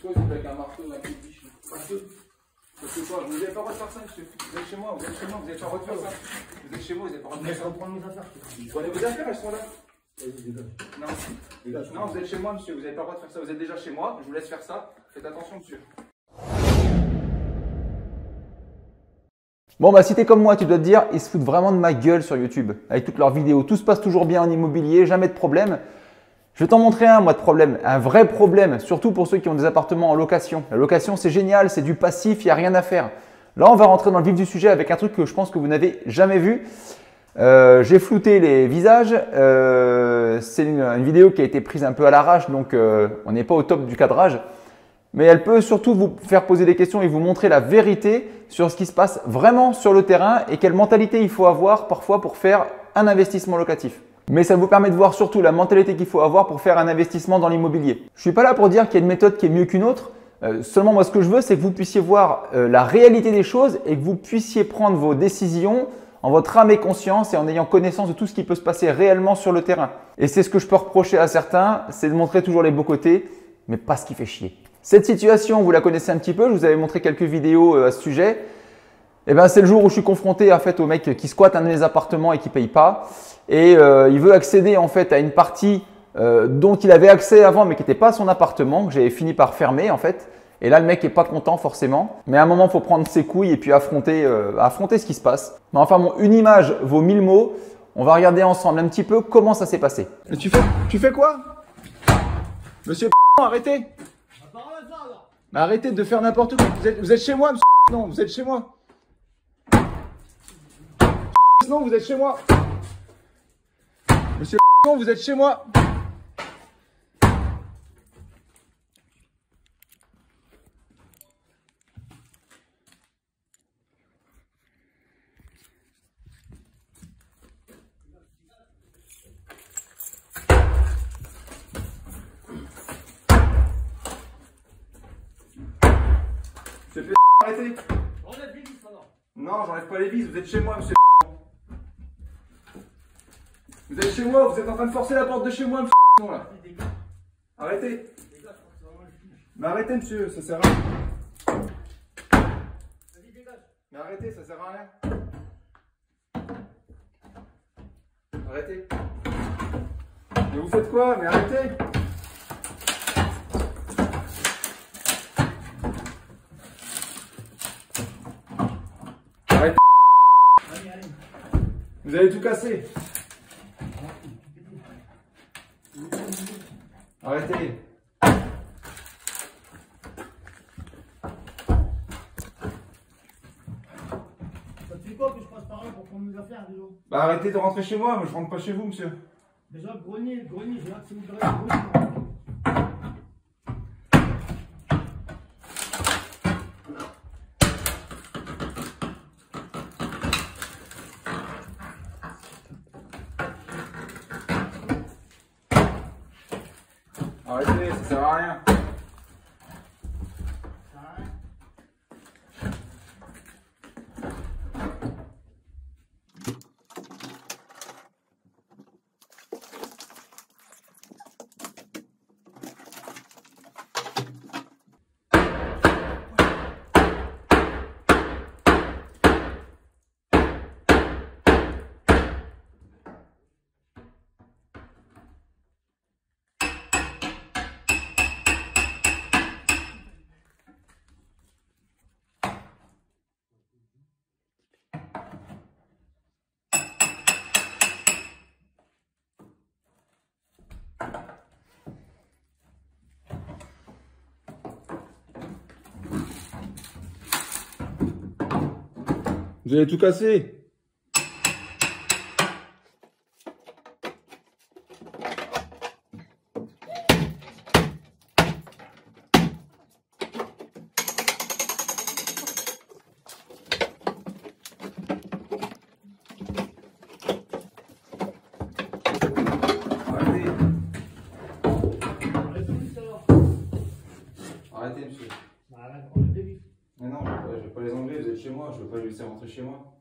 quoi, c'est avec un marteau, un petit biche. Parce que quoi, vous n'avez pas le droit de faire ça, monsieur. Vous êtes chez moi, vous êtes chez moi, vous n'avez pas le droit de faire ça. Vous êtes chez moi, vous n'avez pas le droit de faire ça. Reprendre mes affaires. Prenez vos affaires, elles sont là. Vas-y, dégage. Non, Dégage. non, vous êtes chez moi, monsieur, vous n'avez pas le droit de faire ça. Vous êtes déjà chez moi, je vous laisse faire ça. Faites attention, monsieur. Bon bah si t'es comme moi, tu dois te dire, ils se foutent vraiment de ma gueule sur YouTube. Avec toutes leurs vidéos, tout se passe toujours bien en immobilier, jamais de problème. Je vais t'en montrer un, moi, de problème. Un vrai problème, surtout pour ceux qui ont des appartements en location. La location, c'est génial, c'est du passif, il n'y a rien à faire. Là, on va rentrer dans le vif du sujet avec un truc que je pense que vous n'avez jamais vu. J'ai flouté les visages. C'est une vidéo qui a été prise un peu à l'arrache, donc on n'est pas au top du cadrage. Mais elle peut surtout vous faire poser des questions et vous montrer la vérité sur ce qui se passe vraiment sur le terrain et quelle mentalité il faut avoir parfois pour faire un investissement locatif. Mais ça vous permet de voir surtout la mentalité qu'il faut avoir pour faire un investissement dans l'immobilier. Je ne suis pas là pour dire qu'il y a une méthode qui est mieux qu'une autre. Seulement moi ce que je veux c'est que vous puissiez voir la réalité des choses et que vous puissiez prendre vos décisions en votre âme et conscience et en ayant connaissance de tout ce qui peut se passer réellement sur le terrain. Et c'est ce que je peux reprocher à certains, c'est de montrer toujours les beaux côtés, mais pas ce qui fait chier. Cette situation, vous la connaissez un petit peu, je vous avais montré quelques vidéos à ce sujet. Et ben, c'est le jour où je suis confronté en fait, au mec qui squatte un de mes appartements et qui ne paye pas. Et il veut accéder en fait, à une partie dont il avait accès avant mais qui n'était pas son appartement, que j'avais fini par fermer en fait. Et là, le mec n'est pas content forcément. Mais à un moment, il faut prendre ses couilles et puis affronter ce qui se passe. Mais enfin, bon, une image vaut 1000 mots. On va regarder ensemble un petit peu comment ça s'est passé. Et tu fais quoi? Monsieur arrêtez. Mais arrêtez de faire n'importe quoi. Vous êtes chez moi, monsieur. Non, vous êtes chez moi. Non, vous êtes chez moi. Monsieur non, vous êtes chez moi. Monsieur arrêtez. Enlève les vis maintenant. Non, j'enlève pas les vis, vous êtes chez moi, monsieur. Vous êtes chez moi, vous êtes en train de forcer la porte de chez moi, monsieur. Là. Arrêtez. Mais arrêtez, monsieur, ça sert à rien. Mais arrêtez, ça sert à rien. Arrêtez. Mais vous faites quoi? Mais arrêtez. Arrêtez. Vous allez tout casser. Arrêtez. Ça te fait quoi que je passe par là pour prendre mes affaires déjà? Bah arrêtez de rentrer chez moi, je rentre pas chez vous, monsieur. Déjà, le grenier, j'ai hâte de me faire le grenier. Arrêtez, ça sert à rien. Vous allez tout casser. Arrêtez, monsieur. Arrête, enlève les vis. Mais non, je vais pas les enlever, vous êtes chez moi, je vais pas les laisser rentrer chez moi.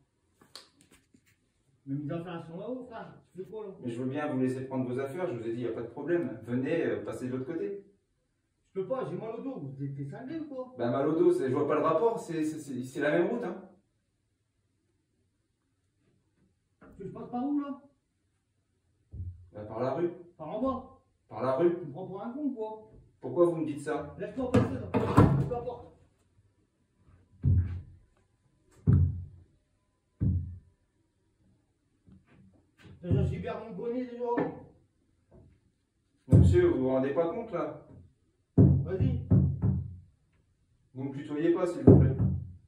Mais mes affaires sont là-haut, frère. Tu fais quoi là? Mais je veux bien vous laisser prendre vos affaires, je vous ai dit, il n'y a pas de problème. Venez, passez de l'autre côté. Je peux pas, j'ai mal au dos. Vous êtes cinglé ou quoi? Ben mal au dos, je vois pas le rapport, c'est la même route. Hein. Tu veux que je passe par où là? Ben, par la rue. Par en bas? Par la rue. Tu me prends pour un con ou quoi? Pourquoi vous me dites ça? Laisse-moi passer là. Ouvre la porte. Déjà, j'ai bien mon bonnet déjà. Monsieur, vous vous rendez pas compte là? Vas-y. Vous me tutoyez pas s'il vous plaît.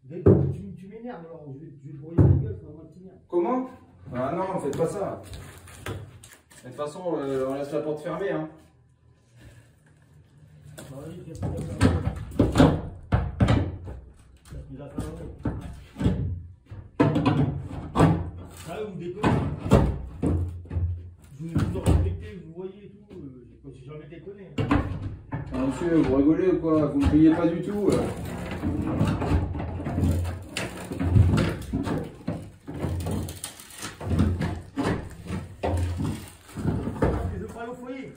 Tu m'énerves alors. Je vais te broyer la gueule, ça va mal finir. Comment? Ah non, faites pas ça. De toute façon, on laisse la porte fermée. Hein. Vas-y, qu'est-ce que tu vas faire? Qu'est-ce qu'il va faire là, vous déconnez. Je vous ai toujours respecté, vous voyez et tout. J'ai jamais déconné. Ah, monsieur, vous rigolez ou quoi? Vous me payez pas du tout. Je veux pas aller au foyer.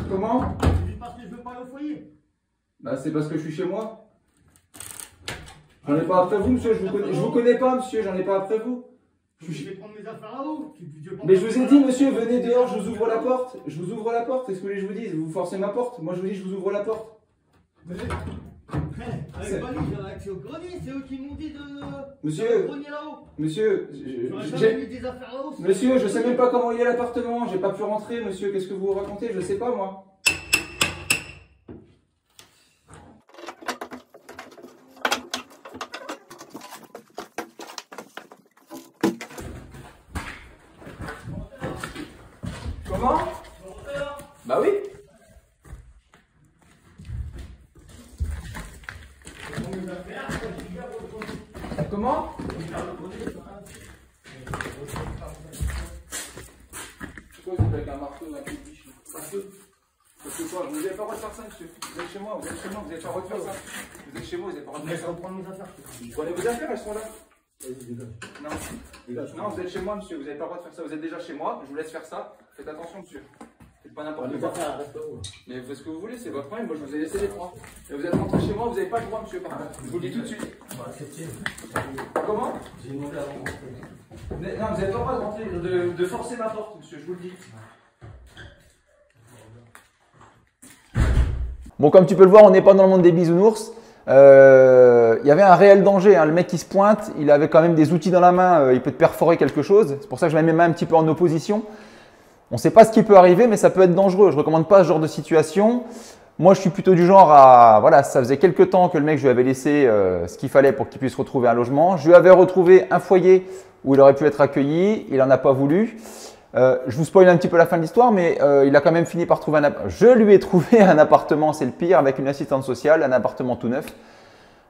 Comment? C'est juste parce que je veux pas aller au foyer. Bah c'est parce que je suis chez moi. J'en ai pas après vous, monsieur, je vous connais pas, monsieur, j'en ai pas après vous. Je vais prendre mes affaires là-haut. Mais je vous ai dit, monsieur, venez dehors, je vous ouvre la porte. Je vous ouvre la porte, qu'est-ce que vous voulez que je vous dise? Vous forcez ma porte, moi je vous dis, je vous ouvre la porte. Avec Bali, j'avais accès au grenier, c'est eux qui m'ont dit de. Monsieur, le grenier là-haut. monsieur, J'aurais jamais mis des affaires là-haut. monsieur, je sais même pas comment il est l'appartement, j'ai pas pu rentrer, monsieur, qu'est-ce que vous racontez? Je sais pas moi. Comment? Bah oui. Comment? Pourquoi vous êtes avec un marteau et un piche? Parce que quoi? Vous n'avez pas le droit de faire ça, monsieur. Vous êtes chez moi, vous êtes chez moi, vous n'avez pas le droit de faire ça. Vous êtes chez moi, vous n'avez pas le droit de faire ça. Prendre mes affaires. Vous prenez vos affaires, elles sont là. Vas-y, dégage. Non. Non, vous êtes chez moi, monsieur, vous n'avez pas le droit de faire ça. Vous êtes déjà chez moi, je vous laisse faire ça. Faites attention, monsieur. Faites pas n'importe Les quoi. affaires, reste où? Mais vous faites ce que vous voulez, c'est votre problème. Moi, je vous ai laissé les trois. Et vous êtes rentré chez moi, vous n'avez pas le droit, monsieur. Je vous le dis tout de suite. Comment? J'ai demandé à rentrer. Non, vous n'avez pas le droit de rentrer, de forcer ma porte, monsieur, je vous le dis. Bon, comme tu peux le voir, on n'est pas dans le monde des bisounours. Il y avait un réel danger, hein. Le mec qui se pointe, il avait quand même des outils dans la main, il peut te perforer quelque chose. C'est pour ça que je mets mes mains un petit peu en opposition. On ne sait pas ce qui peut arriver, mais ça peut être dangereux. Je ne recommande pas ce genre de situation. Moi, je suis plutôt du genre à… Voilà, ça faisait quelques temps que le mec, je lui avais laissé ce qu'il fallait pour qu'il puisse retrouver un logement. Je lui avais retrouvé un foyer où il aurait pu être accueilli. Il n'en a pas voulu. Je vous spoil un petit peu la fin de l'histoire, mais il a quand même fini par trouver un appartement. Je lui ai trouvé un appartement, c'est le pire, avec une assistante sociale, un appartement tout neuf.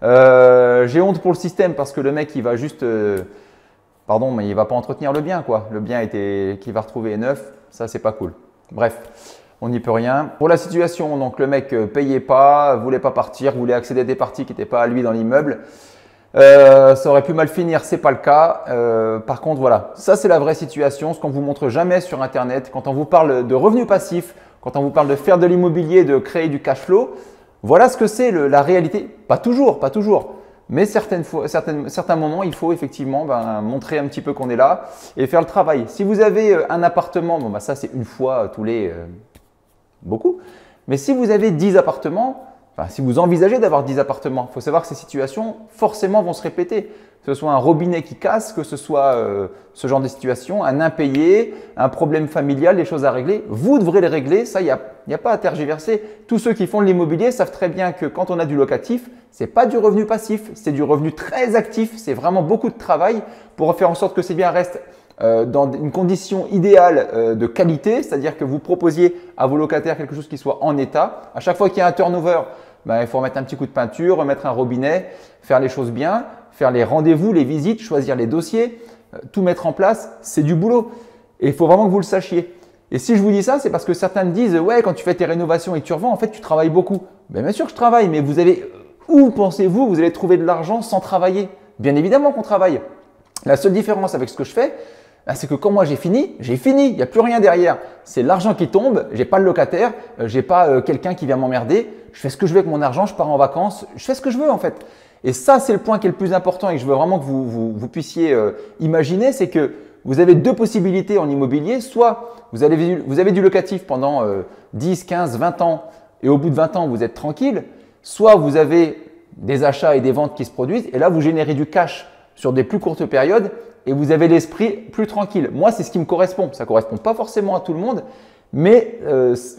J'ai honte pour le système parce que le mec, il va juste… pardon, mais il ne va pas entretenir le bien, quoi. Le bien qu'il va retrouver est neuf, ça, c'est pas cool. Bref, on n'y peut rien. Pour la situation, donc le mec payait pas, voulait pas partir, voulait accéder à des parties qui n'étaient pas à lui dans l'immeuble. Ça aurait pu mal finir, c'est pas le cas. Par contre, voilà, ça c'est la vraie situation, ce qu'on vous montre jamais sur Internet. Quand on vous parle de revenus passifs, quand on vous parle de faire de l'immobilier, de créer du cash flow, voilà ce que c'est la réalité. Pas toujours, pas toujours. Mais certains moments, il faut effectivement montrer un petit peu qu'on est là et faire le travail. Si vous avez un appartement, bon, ça c'est une fois tous les… beaucoup. Mais si vous avez 10 appartements, si vous envisagez d'avoir 10 appartements, il faut savoir que ces situations forcément vont se répéter. Que ce soit un robinet qui casse, que ce soit ce genre de situation, un impayé, un problème familial, des choses à régler, vous devrez les régler. Ça, il n'y a pas à tergiverser. Tous ceux qui font de l'immobilier savent très bien que quand on a du locatif, ce n'est pas du revenu passif, c'est du revenu très actif. C'est vraiment beaucoup de travail pour faire en sorte que ces biens restent dans une condition idéale de qualité, c'est-à-dire que vous proposiez à vos locataires quelque chose qui soit en état. À chaque fois qu'il y a un turnover, il faut remettre un petit coup de peinture, remettre un robinet, faire les choses bien, faire les rendez-vous, les visites, choisir les dossiers, tout mettre en place, c'est du boulot. Et il faut vraiment que vous le sachiez. Et si je vous dis ça, c'est parce que certains me disent « Ouais, quand tu fais tes rénovations et que tu revends, en fait, tu travailles beaucoup. » Bien sûr que je travaille, mais où pensez-vous vous allez trouver de l'argent sans travailler? Bien évidemment qu'on travaille. La seule différence avec ce que je fais, c'est que quand moi j'ai fini, il n'y a plus rien derrière. C'est l'argent qui tombe, j'ai pas le locataire, j'ai pas quelqu'un qui vient m'emmerder. je fais ce que je veux avec mon argent, je pars en vacances, je fais ce que je veux en fait. Et ça, c'est le point qui est le plus important et que je veux vraiment que vous puissiez imaginer, c'est que vous avez deux possibilités en immobilier. Soit vous avez du locatif pendant 10, 15, 20 ans et au bout de 20 ans, vous êtes tranquille. Soit vous avez des achats et des ventes qui se produisent et là, vous générez du cash sur des plus courtes périodes et vous avez l'esprit plus tranquille. Moi, c'est ce qui me correspond. Ça ne correspond pas forcément à tout le monde, mais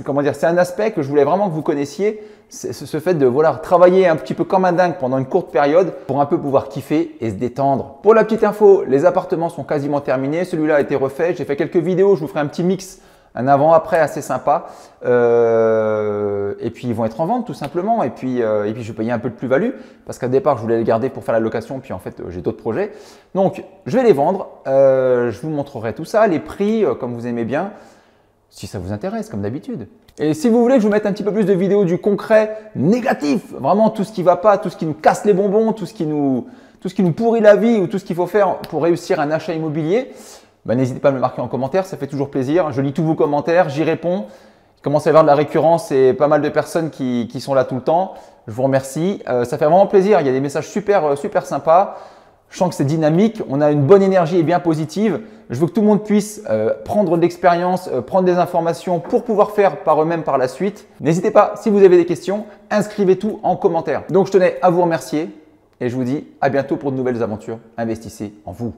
comment dire, c'est un aspect que je voulais vraiment que vous connaissiez. Ce fait de travailler un petit peu comme un dingue pendant une courte période pour un peu pouvoir kiffer et se détendre. Pour la petite info, les appartements sont quasiment terminés. Celui-là a été refait. J'ai fait quelques vidéos. Je vous ferai un petit mix, un avant-après assez sympa. Et puis, ils vont être en vente tout simplement. Et puis je vais payer un peu de plus-value parce qu'au départ, je voulais les garder pour faire la location. Puis en fait, j'ai d'autres projets. Donc, je vais les vendre. Je vous montrerai tout ça, les prix, comme vous aimez bien, si ça vous intéresse, comme d'habitude. Et si vous voulez que je vous mette un petit peu plus de vidéos du concret négatif, vraiment tout ce qui ne va pas, tout ce qui nous casse les bonbons, tout ce qui nous pourrit la vie ou tout ce qu'il faut faire pour réussir un achat immobilier, n'hésitez pas à me le marquer en commentaire, ça fait toujours plaisir. Je lis tous vos commentaires, j'y réponds. Il commence à y avoir de la récurrence et pas mal de personnes qui sont là tout le temps. Je vous remercie. Ça fait vraiment plaisir. Il y a des messages super sympas. Je sens que c'est dynamique, on a une bonne énergie et bien positive. Je veux que tout le monde puisse prendre de l'expérience, prendre des informations pour pouvoir faire par eux-mêmes par la suite. N'hésitez pas, si vous avez des questions, inscrivez tout en commentaire. Donc, je tenais à vous remercier et je vous dis à bientôt pour de nouvelles aventures. Investissez en vous.